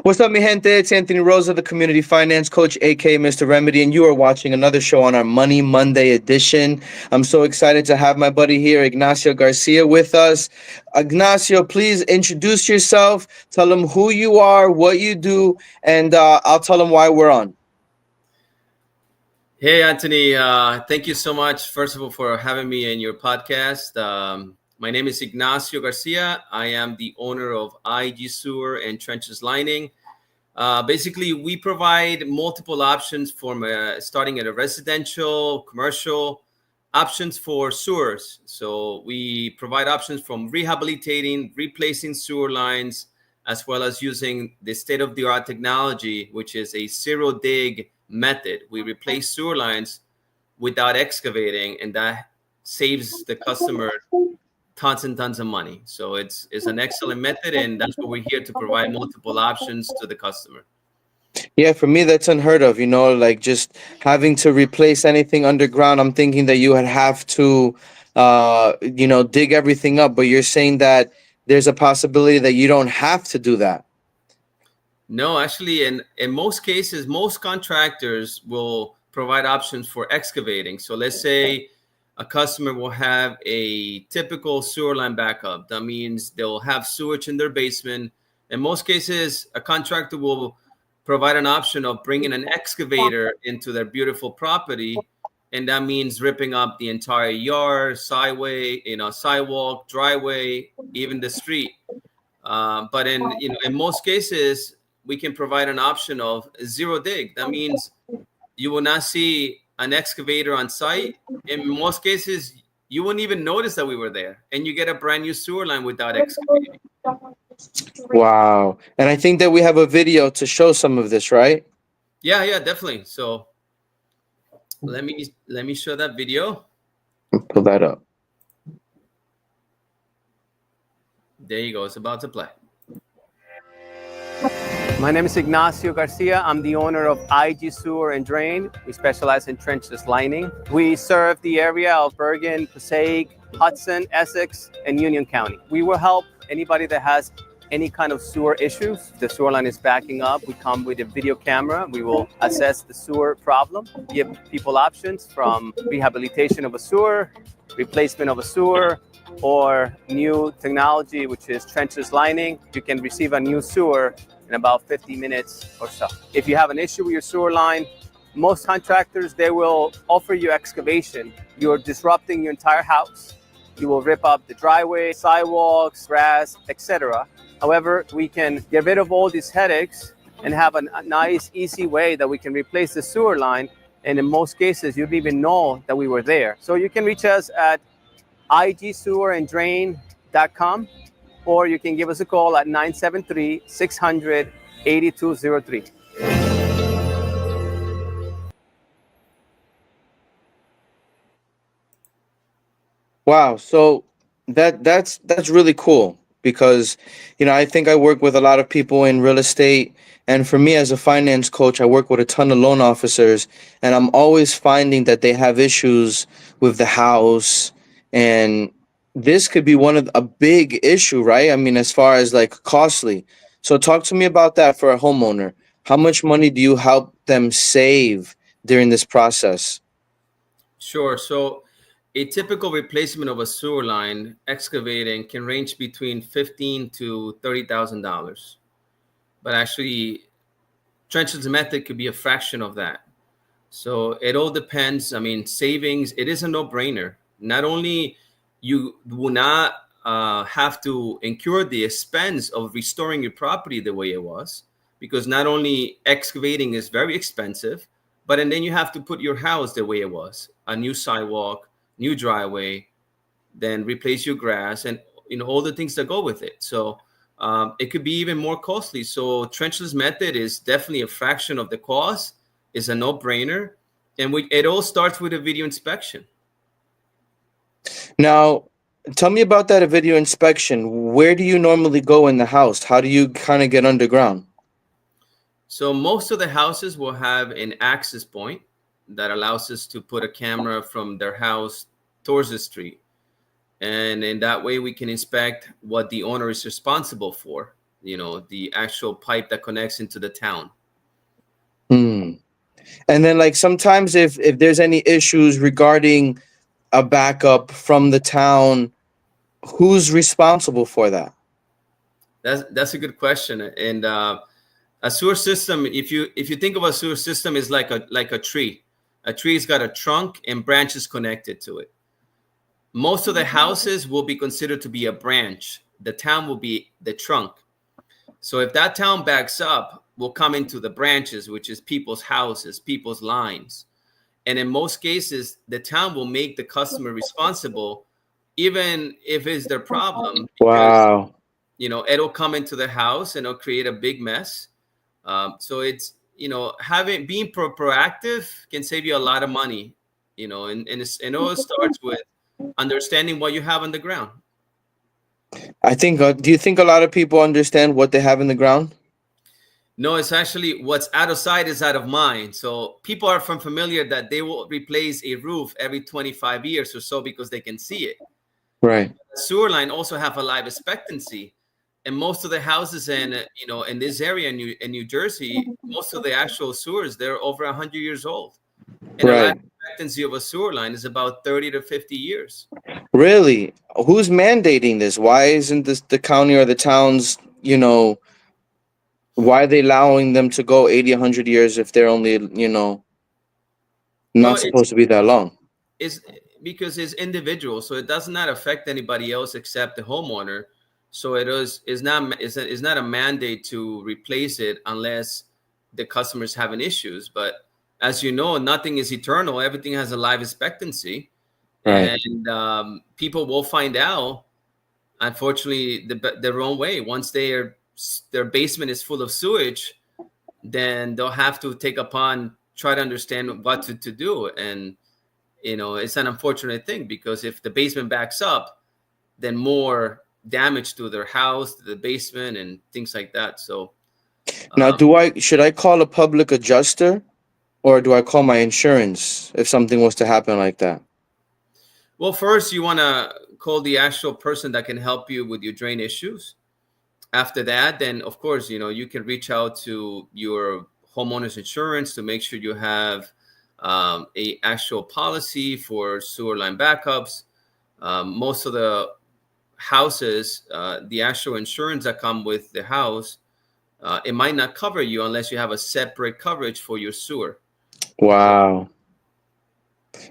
What's up, mi gente? It's Anthony Rosa, the community finance coach, aka Mr. Remedy, and you are watching another show on our Money Monday edition. I'm so excited to have my buddy here, Ignacio Garcia, with us. Ignacio, please introduce yourself. Tell them who you are, what you do, and I'll tell them why we're on. Hey, Anthony. Thank you so much, first of all, for having me in your podcast. My name is Ignacio Garcia. I am the owner of IG Sewer and Trenches Lining. Basically, we provide multiple options from starting at a residential, commercial, options for sewers. So we provide options from rehabilitating, replacing sewer lines, as well as using the state-of-the-art technology, which is a zero-dig method. We replace sewer lines without excavating, and that saves the customer tons and tons of money. So it's an excellent method, and that's what we're here to provide multiple options to the customer. Yeah, for me, that's unheard of, like just having to replace anything underground. I'm thinking that you would have to, dig everything up, but you're saying that there's a possibility that you don't have to do that. No, actually, in most cases, most contractors will provide options for excavating. So let's say a customer will have a typical sewer line backup. That means they'll have sewage in their basement. In most cases, a contractor will provide an option of bringing an excavator into their beautiful property. And that means ripping up the entire yard, sidewalk, driveway, even the street. But in most cases, we can provide an option of zero dig. That means you will not see an excavator on site. In most cases, you wouldn't even notice that we were there, and you get a brand new sewer line without excavating. Wow. And I think that we have a video to show some of this, right? Yeah, definitely. So let me show that video. Pull that up. There you go. It's about to play. My name is Ignacio Garcia. I'm the owner of IG Sewer and Drain. We specialize in trenchless lining. We serve the area of Bergen, Passaic, Hudson, Essex, and Union County. We will help anybody that has any kind of sewer issues. The sewer line is backing up. We come with a video camera. We will assess the sewer problem, give people options from rehabilitation of a sewer, replacement of a sewer, or new technology, which is trenchless lining. You can receive a new sewer in about 50 minutes or so. If you have an issue with your sewer line, most contractors, they will offer you excavation. You're disrupting your entire house. You will rip up the driveway, sidewalks, grass, etc. However, we can get rid of all these headaches and have a nice, easy way that we can replace the sewer line. And in most cases, you don't even know that we were there. So you can reach us at igseweranddrain.com, or you can give us a call at 973-600-8203. Wow. So that's really cool because, I think I work with a lot of people in real estate. And for me as a finance coach, I work with a ton of loan officers, and I'm always finding that they have issues with the house. And this could be a big issue, right? I mean, as far as like costly. So talk to me about that for a homeowner. How much money do you help them save during this process? Sure. So a typical replacement of a sewer line excavating can range between $15,000 to $30,000. But actually, trenchless method could be a fraction of that. So it all depends. I mean, savings, it is a no-brainer. Not only you will not have to incur the expense of restoring your property the way it was, because not only excavating is very expensive, but and then you have to put your house the way it was, a new sidewalk, new driveway, then replace your grass, and all the things that go with it. So it could be even more costly. So trenchless method is definitely a fraction of the cost. It's a no-brainer, and it all starts with a video inspection. Now, tell me about that video inspection. Where do you normally go in the house? How do you kind of get underground? So most of the houses will have an access point that allows us to put a camera from their house towards the street. And in that way, we can inspect what the owner is responsible for. the actual pipe that connects into the town. Hmm. And then like sometimes if there's any issues regarding a backup from the town, who's responsible for that? That's a good question. And a sewer system, if you think of a sewer system, is like a tree. A tree's got a trunk and branches connected to it. Most of the houses will be considered to be a branch. The town will be the trunk. So if that town backs up, we'll come into the branches, which is people's houses, people's lines. And in most cases, the town will make the customer responsible, even if it's their problem, because Wow. it'll come into the house and it'll create a big mess. So it's being proactive can save you a lot of money. And it all starts with understanding what you have on the ground. I think, do you think a lot of people understand what they have in the ground? No, it's actually what's out of sight is out of mind. So people are familiar that they will replace a roof every 25 years or so because they can see it. Right. The sewer line also have a life expectancy, and most of the houses in this area in New Jersey, most of the actual sewers, they're over 100 years old, and the life Right. expectancy of a sewer line is about 30 to 50 years. Really? Who's mandating this? Why isn't this the county or the towns, why are they allowing them to go 80, 100 years if they're only, Well, not supposed to be that long? it's because it's individual, so it does not affect anybody else except the homeowner. So is not a mandate to replace it unless the customer's having issues. But as you know, nothing is eternal. Everything has a life expectancy, Right. and people will find out, unfortunately, the wrong way. Once their basement is full of sewage, then they'll have to try to understand what to do. And it's an unfortunate thing, because if the basement backs up, then more damage to their house, to the basement, and things like that. So Now, um, should I call a public adjuster or do I call my insurance if something was to happen like that? well, first you want to call the actual person that can help you with your drain issues. After that, then of course, you can reach out to your homeowner's insurance to make sure you have a actual policy for sewer line backups. Most of the houses, the actual insurance that come with the house, it might not cover you unless you have a separate coverage for your sewer. Wow.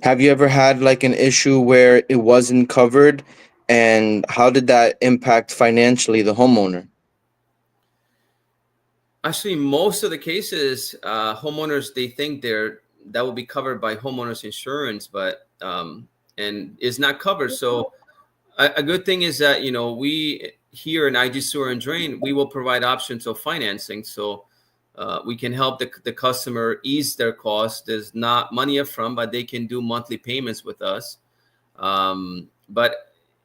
Have you ever had like an issue where it wasn't covered, and how did that impact financially the homeowner? Actually, most of the cases, homeowners, they think that will be covered by homeowners insurance, but and is not covered. So a good thing is that we here in IG Sewer and Drain, we will provide options of financing, so we can help the customer ease their costs. There's not money up front, but they can do monthly payments with us. But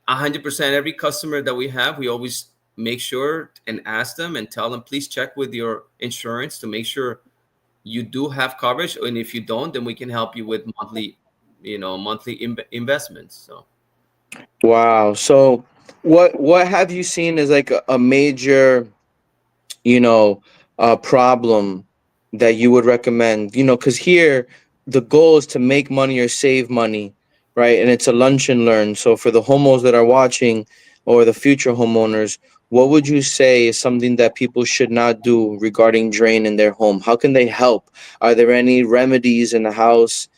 100% every customer that we have, we always make sure and ask them and tell them, please check with your insurance to make sure you do have coverage, and if you don't, then we can help you with monthly investments. So Wow. So what have you seen as like a major, you know, problem that you would recommend? Because here the goal is to make money or save money, right? And it's a lunch and learn. So for the homos that are watching or the future homeowners, what would you say is something that people should not do regarding drain in their home? How can they help? Are there any remedies in the house?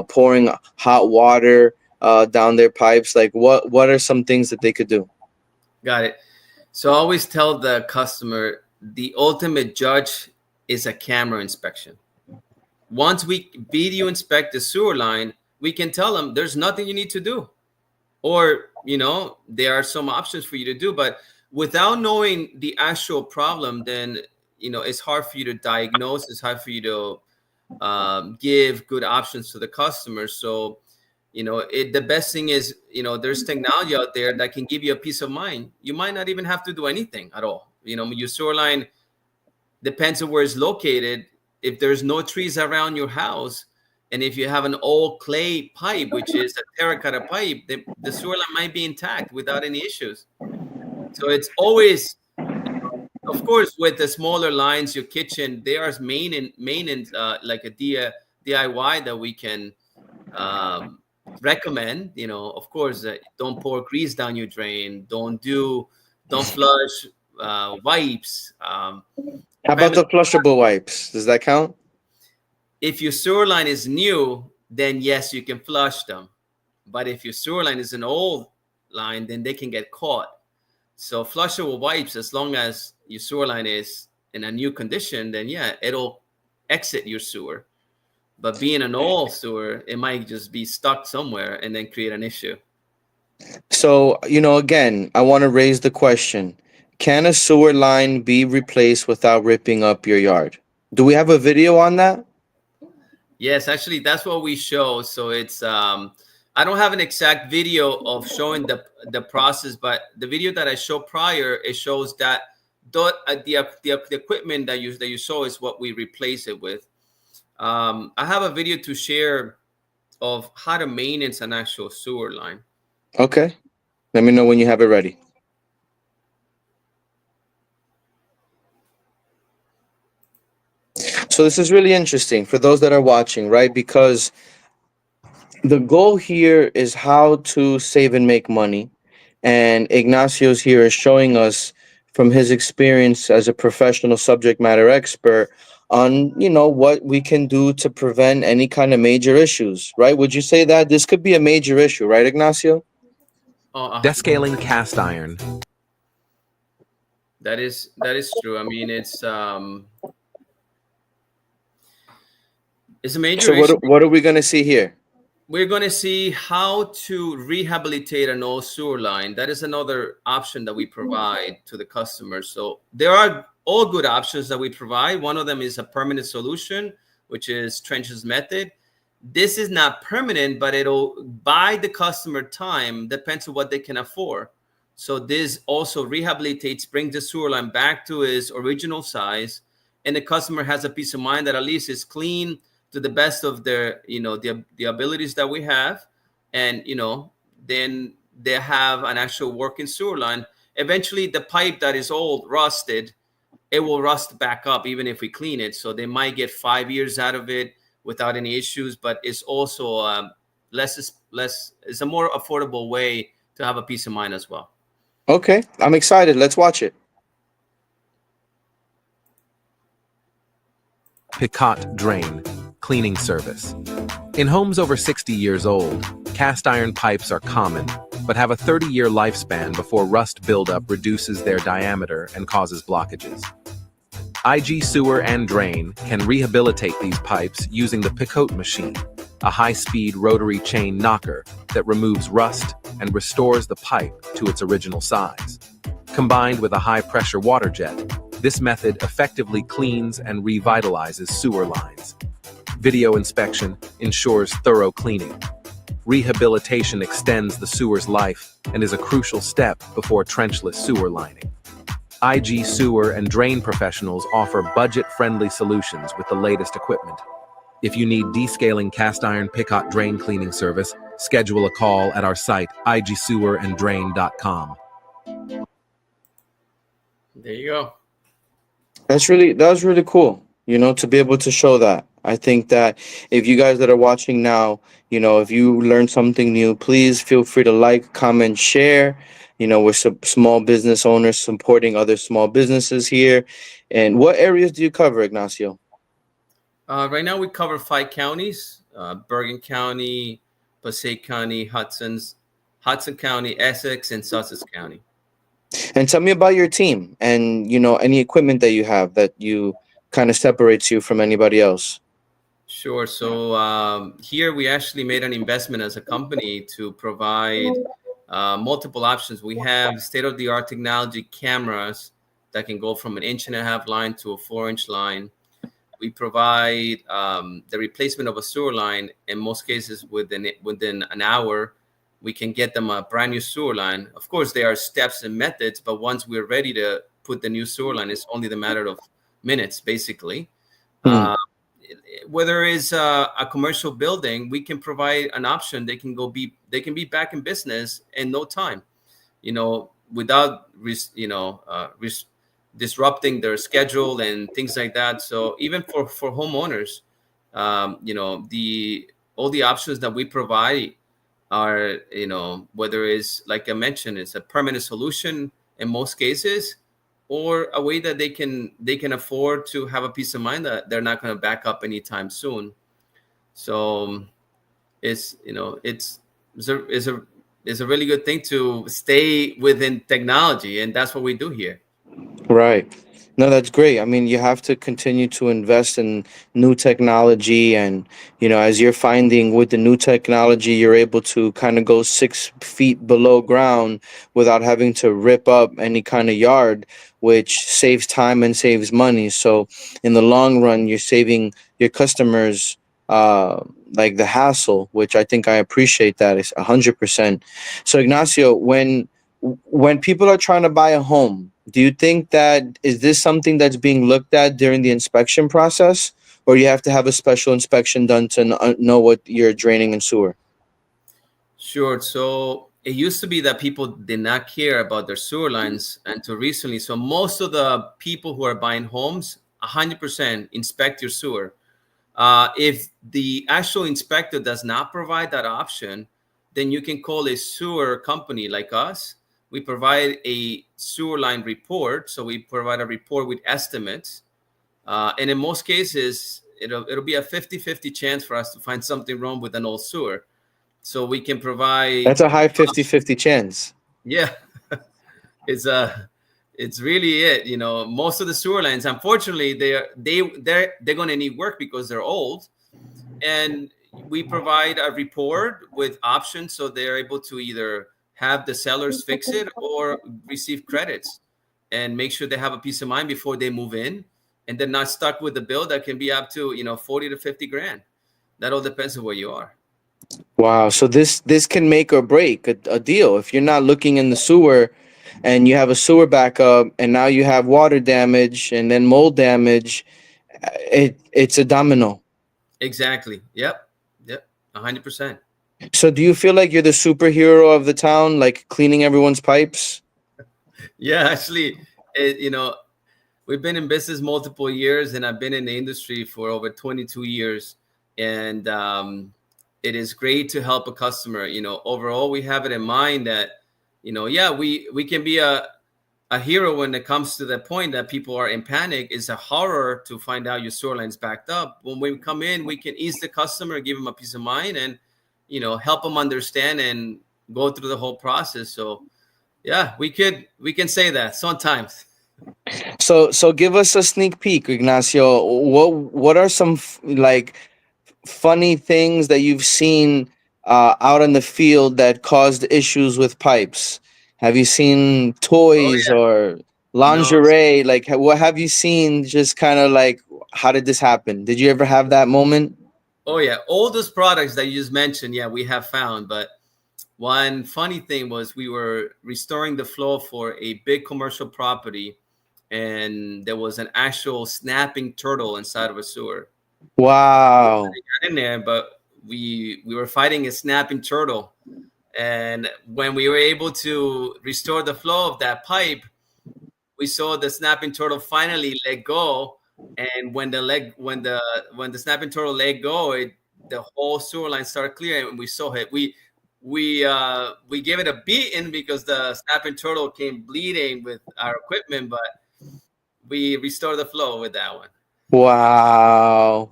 Pouring hot water down their pipes? Like what are some things that they could do? got it. So I always tell the customer, the ultimate judge is a camera inspection. Once we video inspect the sewer line, we can tell them there's nothing you need to do. Or, there are some options for you to do. But without knowing the actual problem, then, it's hard for you to diagnose. It's hard for you to give good options to the customer. So, the best thing is, there's technology out there that can give you a peace of mind. You might not even have to do anything at all. Your sewer line depends on where it's located. If there's no trees around your house, and if you have an old clay pipe, which is a terracotta pipe, the sewer line might be intact without any issues. So it's always Of course, with the smaller lines, your kitchen, there are maintenance like a DIY that we can recommend. Of course, don't pour grease down your drain. Don't flush wipes. How about the flushable wipes? Does that count? If your sewer line is new, then yes, you can flush them. But if your sewer line is an old line, then they can get caught. So flushable wipes, as long as your sewer line is in a new condition, then yeah, it'll exit your sewer. But being an old sewer, it might just be stuck somewhere and then create an issue. So, again, I want to raise the question. Can a sewer line be replaced without ripping up your yard? Do we have a video on that? Yes, actually, that's what we show. So it's I don't have an exact video of showing the process, but the video that I showed prior, it shows that the equipment that you saw is what we replace it with. I have a video to share of how to maintenance an actual sewer line. Okay. Let me know when you have it ready. So this is really interesting for those that are watching, right? Because the goal here is how to save and make money. And Ignacio's here is showing us from his experience as a professional subject matter expert on, what we can do to prevent any kind of major issues, right? Would you say that this could be a major issue, right, Ignacio? Descaling cast iron. That is true. I mean, it's a major So issue. what are we going to see here? We're going to see how to rehabilitate an old sewer line. That is another option that we provide to the customers. So there are all good options that we provide. One of them is a permanent solution, which is Trench's method. This is not permanent, but it'll buy the customer time, depends on what they can afford. So this also rehabilitates, brings the sewer line back to its original size, and the customer has a peace of mind that at least it's clean to the best of their, the abilities that we have. And, then they have an actual working sewer line. Eventually the pipe that is old, rusted, it will rust back up even if we clean it. So they might get 5 years out of it without any issues, but it's also it's a more affordable way to have a peace of mind as well. Okay, I'm excited. Let's watch it. Picot drain cleaning service. In homes over 60 years old, cast iron pipes are common, but have a 30-year lifespan before rust buildup reduces their diameter and causes blockages. IG Sewer and Drain can rehabilitate these pipes using the Picot machine, a high-speed rotary chain knocker that removes rust and restores the pipe to its original size. Combined with a high-pressure water jet, this method effectively cleans and revitalizes sewer lines. Video inspection ensures thorough cleaning. Rehabilitation extends the sewer's life and is a crucial step before trenchless sewer lining. IG Sewer and Drain professionals offer budget-friendly solutions with the latest equipment. If you need descaling cast iron Picot drain cleaning service, schedule a call at our site, igseweranddrain.com. There you go. That was really cool, to be able to show that. I think that if you guys that are watching now, if you learned something new, please feel free to like, comment, share. We're small business owners supporting other small businesses here. And what areas do you cover, Ignacio? Right now we cover 5 counties, Bergen County, Passaic County, Hudson County, Essex, and Sussex County. And tell me about your team and, any equipment that you have that you kind of separates you from anybody else. Sure. So here we actually made an investment as a company to provide multiple options. We have state-of-the-art technology cameras that can go from an 1.5-inch line to a 4-inch line. We provide the replacement of a sewer line. In most cases, within an hour, we can get them a brand new sewer line. Of course, there are steps and methods, but once we're ready to put the new sewer line, it's only the matter of minutes, basically. Whether it's a commercial building, we can provide an option. They can be back in business in no time, without disrupting their schedule and things like that. So even for homeowners, the all the options that we provide are, whether it's, like I mentioned, it's a permanent solution in most cases, or a way that they can afford to have a peace of mind that they're not going to back up anytime soon. So it's a really good thing to stay within technology, and that's what we do here. Right. No, that's great. I mean, you have to continue to invest in new technology. And, as you're finding with the new technology, you're able to kind of go 6 feet below ground without having to rip up any kind of yard, which saves time and saves money. So, in the long run, you're saving your customers like the hassle, which I think I appreciate that. It's 100%. So, Ignacio, when people are trying to buy a home, do you think that is this something that's being looked at during the inspection process, or you have to have a special inspection done to know what you're draining and sewer? Sure. So it used to be that people did not care about their sewer lines until recently. So most of the people who are buying homes, 100% inspect your sewer. If the actual inspector does not provide that option, then you can call a sewer company like us. We provide a sewer line report. So we provide a report with estimates. And in most cases, it'll be a 50-50 chance for us to find something wrong with an old sewer. So we can provide. That's a high 50-50 chance. Yeah, it's really it. Most of the sewer lines, unfortunately, they're going to need work because they're old, and we provide a report with options, so they're able to either have the sellers fix it or receive credits, and make sure they have a peace of mind before they move in, and they're not stuck with the bill that can be up to 40 to 50 grand. That all depends on where you are. Wow. So this can make or break a deal. If you're not looking in the sewer and you have a sewer backup and now you have water damage and then mold damage, it's a domino. Exactly. Yep. 100%. So do you feel like you're the superhero of the town, like cleaning everyone's pipes? Yeah, actually, we've been in business multiple years, and I've been in the industry for over 22 years. And it is great to help a customer. Overall, we have it in mind that, yeah, we can be a hero when it comes to the point that people are in panic. It's a horror to find out your sewer line's backed up. When we come in, we can ease the customer, give them a peace of mind, and, help them understand and go through the whole process. So, yeah, we can say that sometimes. So give us a sneak peek, Ignacio. What are some funny things that you've seen out in the field that caused issues with pipes? Have you seen Oh, toys yeah. or No. lingerie? Like, what have you seen? Just kind of like, how did this happen? Did you ever have that moment? Oh, yeah. All those products that you just mentioned, yeah, we have found. But one funny thing was we were restoring the flow for a big commercial property, and there was an actual snapping turtle inside of a sewer. Wow. Got in there, but we were fighting a snapping turtle. And when we were able to restore the flow of that pipe, we saw the snapping turtle finally let go. And when the snapping turtle let go, the whole sewer line started clearing, and we saw it. We gave it a beating because the snapping turtle came bleeding with our equipment, but we restored the flow with that one. Wow.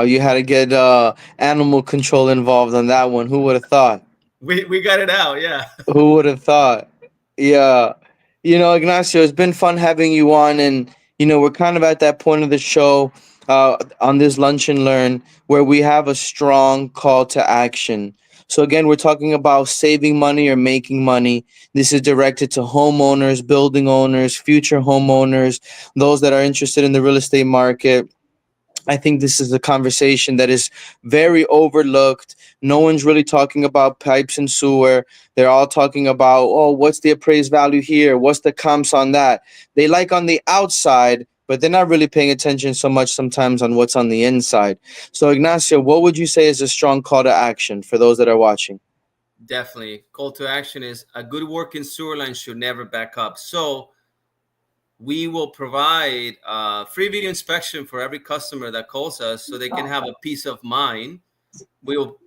You had to get animal control involved on that one. Who would have thought? We got it out, yeah. Who would have thought? Yeah. Ignacio, it's been fun having you on. And, we're kind of at that point of the show on this Lunch and Learn where we have a strong call to action. So, again, we're talking about saving money or making money. This is directed to homeowners, building owners, future homeowners, those that are interested in the real estate market. I think this is a conversation that is very overlooked. No one's really talking about pipes and sewer. They're all talking about, oh, what's the appraised value here? What's the comps on that? They like on the outside, but they're not really paying attention so much sometimes on what's on the inside. So, Ignacio, what would you say is a strong call to action for those that are watching? Definitely. Call to action is a good working sewer line should never back up. So we will provide free video inspection for every customer that calls us so they can have a peace of mind. We'll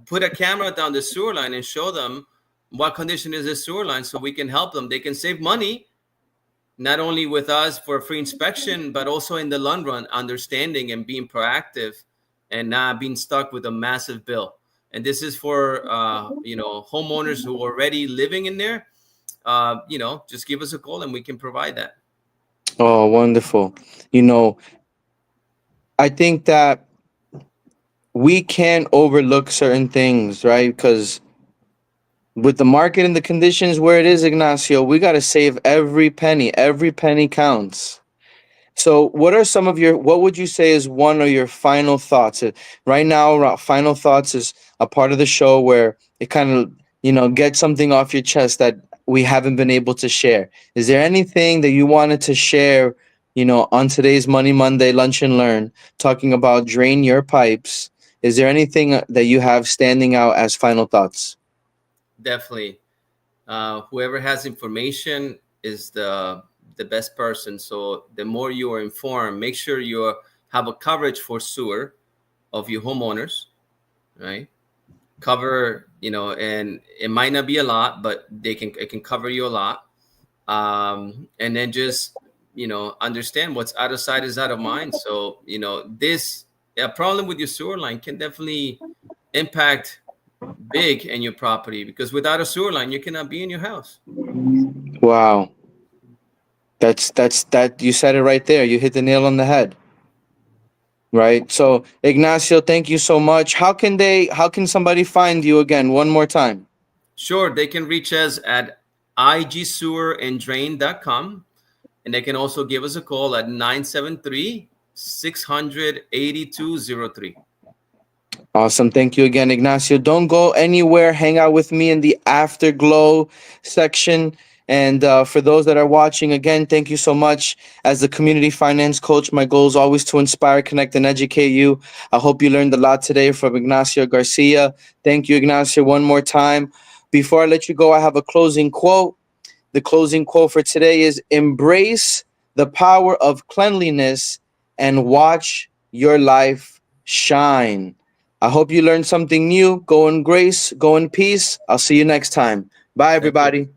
put a camera down the sewer line and show them what condition is the sewer line so we can help them. They can save money, not only with us for a free inspection, but also in the long run, understanding and being proactive and not being stuck with a massive bill. And this is for, homeowners who are already living in there. Just give us a call and we can provide that. Oh, wonderful. I think that we can't overlook certain things, right? Because with the market and the conditions where it is, Ignacio, we got to save every penny. Every penny counts. So what would you say is one of your final thoughts? Right now, final thoughts is a part of the show where it kind of, get something off your chest that we haven't been able to share. Is there anything that you wanted to share, on today's Money Monday Lunch and Learn, talking about drain your pipes? Is there anything that you have standing out as final thoughts? Definitely. Whoever has information is the best person. So the more you are informed, make sure you have a coverage for sewer of your homeowners, right? Cover, and it might not be a lot, but it can cover you a lot. And then just, understand what's out of sight is out of mind. So, a problem with your sewer line can definitely impact big in your property, because without a sewer line, you cannot be in your house. Wow. That you said it right there. You hit the nail on the head. Right. So Ignacio, thank you so much. How can somebody find you again one more time? Sure. They can reach us at igsewerandrain.com. And they can also give us a call at 973-600-8203. Awesome. Thank you again, Ignacio. Don't go anywhere. Hang out with me in the Afterglow section. And for those that are watching, again, thank you so much. As the community finance coach, my goal is always to inspire, connect, and educate you. I hope you learned a lot today from Ignacio Garcia. Thank you, Ignacio, one more time. Before I let you go, I have a closing quote. The closing quote for today is: embrace the power of cleanliness and watch your life shine. I hope you learned something new. Go in grace, go in peace. I'll see you next time. Bye, everybody.